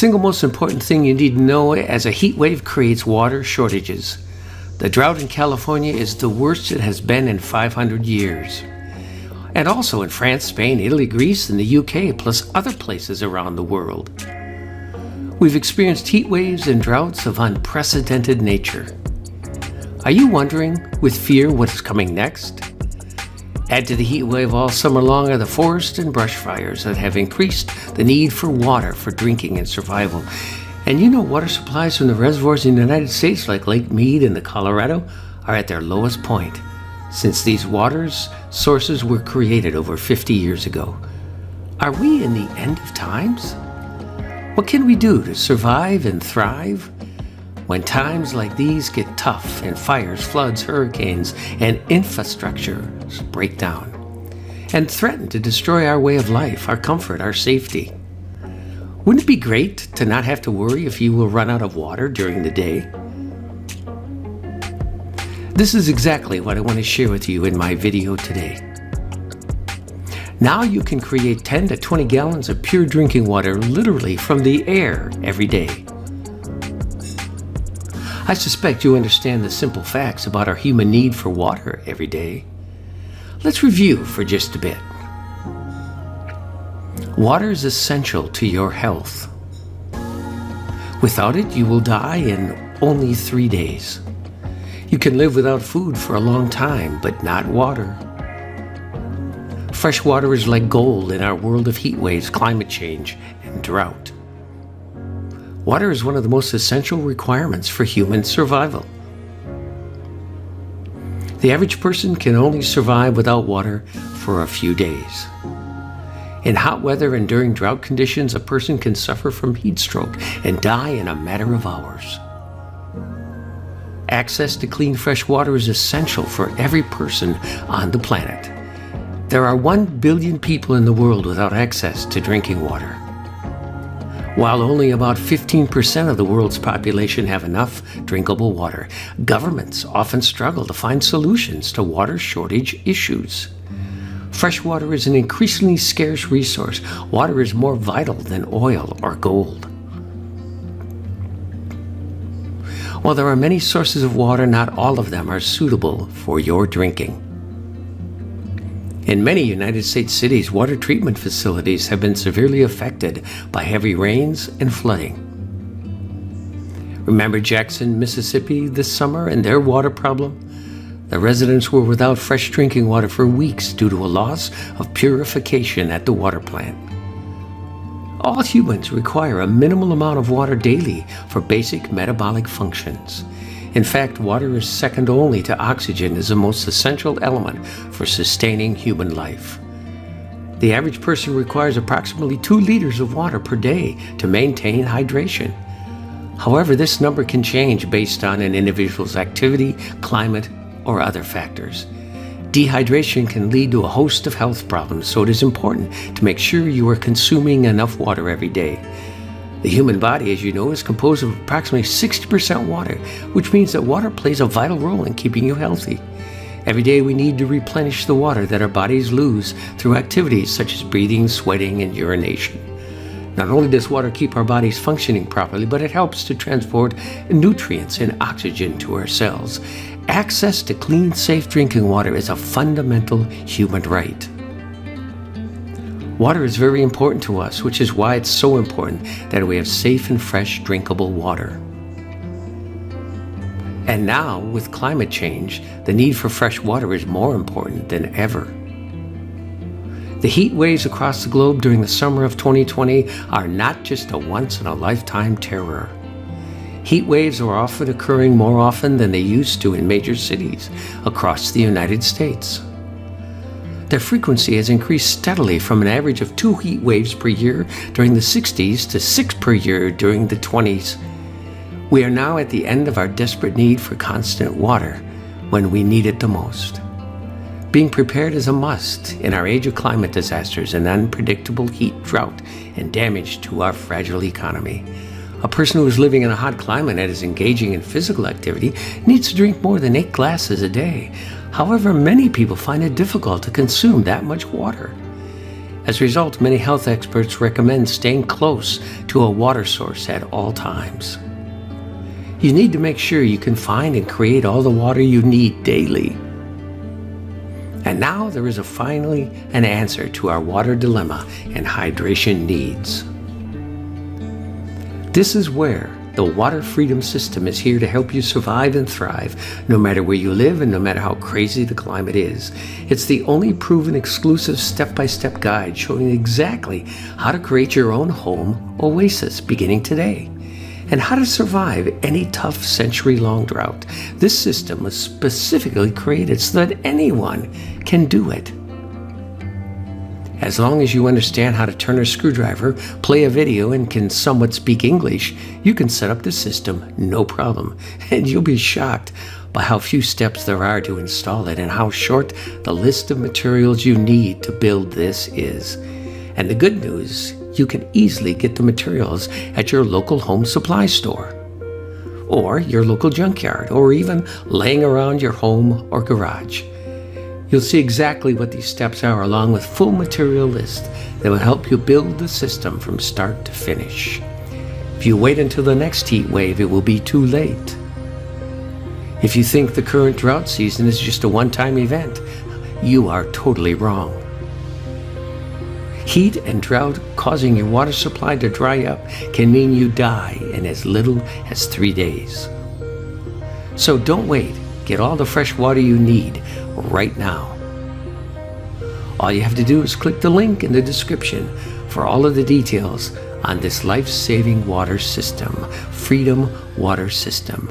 single most important thing you need to know as a heat wave creates water shortages. The drought in California is the worst it has been in 500 years. And also in France, Spain, Italy, Greece, and the UK, plus other places around the world. We've experienced heat waves and droughts of unprecedented nature. Are you wondering with fear what's coming next? Add to the heat wave all summer long are the forest and brush fires that have increased the need for water for drinking and survival. And you know water supplies from the reservoirs in the United States like Lake Mead and the Colorado are at their lowest point since these sources were created over 50 years ago. Are we in the end of times? What can we do to survive and thrive? When times like these get tough and fires, floods, hurricanes, and infrastructures break down and threaten to destroy our way of life, our comfort, our safety. Wouldn't it be great to not have to worry if you will run out of water during the day? This is exactly what I want to share with you in my video today. Now you can create 10 to 20 gallons of pure drinking water literally from the air every day. I suspect you understand the simple facts about our human need for water every day. Let's review for just a bit. Water is essential to your health. Without it, you will die in only 3 days. You can live without food for a long time, but not water. Fresh water is like gold in our world of heat waves, climate change, and drought. Water is one of the most essential requirements for human survival. The average person can only survive without water for a few days. In hot weather and during drought conditions, a person can suffer from heat stroke and die in a matter of hours. Access to clean, fresh water is essential for every person on the planet. There are 1 billion people in the world without access to drinking water. While only about 15% of the world's population have enough drinkable water, governments often struggle to find solutions to water shortage issues. Fresh water is an increasingly scarce resource. Water is more vital than oil or gold. While there are many sources of water, not all of them are suitable for your drinking. In many United States cities, water treatment facilities have been severely affected by heavy rains and flooding. Remember Jackson, Mississippi this summer and their water problem? The residents were without fresh drinking water for weeks due to a loss of purification at the water plant. All humans require a minimal amount of water daily for basic metabolic functions. In fact, water is second only to oxygen as the most essential element for sustaining human life. The average person requires approximately 2 liters of water per day to maintain hydration. However, this number can change based on an individual's activity, climate, or other factors. Dehydration can lead to a host of health problems, so it is important to make sure you are consuming enough water every day. The human body, as you know, is composed of approximately 60% water, which means that water plays a vital role in keeping you healthy. Every day we need to replenish the water that our bodies lose through activities such as breathing, sweating, and urination. Not only does water keep our bodies functioning properly, but it helps to transport nutrients and oxygen to our cells. Access to clean, safe drinking water is a fundamental human right. Water is very important to us, which is why it's so important that we have safe and fresh drinkable water. And now, with climate change, the need for fresh water is more important than ever. The heat waves across the globe during the summer of 2020 are not just a once-in-a-lifetime terror. Heat waves are often occurring more often than they used to in major cities across the United States. Their frequency has increased steadily from an average of 2 heat waves per year during the 60s to 6 per year during the 20s. We are now at the end of our desperate need for constant water when we need it the most. Being prepared is a must in our age of climate disasters and unpredictable heat, drought, and damage to our fragile economy. A person who is living in a hot climate and is engaging in physical activity needs to drink more than 8 glasses a day. However, many people find it difficult to consume that much water. As a result, many health experts recommend staying close to a water source at all times. You need to make sure you can find and create all the water you need daily. And now there is finally an answer to our water dilemma and hydration needs. This is where the Water Freedom System is here to help you survive and thrive, no matter where you live and no matter how crazy the climate is. It's the only proven exclusive step-by-step guide showing exactly how to create your own home oasis beginning today, and how to survive any tough century-long drought. This system was specifically created so that anyone can do it. As long as you understand how to turn a screwdriver, play a video, and can somewhat speak English, you can set up the system no problem. And you'll be shocked by how few steps there are to install it and how short the list of materials you need to build this is. And the good news, you can easily get the materials at your local home supply store, or your local junkyard, or even laying around your home or garage. You'll see exactly what these steps are, along with full material list that will help you build the system from start to finish. If you wait until the next heat wave, it will be too late. If you think the current drought season is just a one-time event, you are totally wrong. Heat and drought causing your water supply to dry up can mean you die in as little as 3 days. So don't wait. Get all the fresh water you need right now. All you have to do is click the link in the description for all of the details on this life-saving water system, Freedom Water System.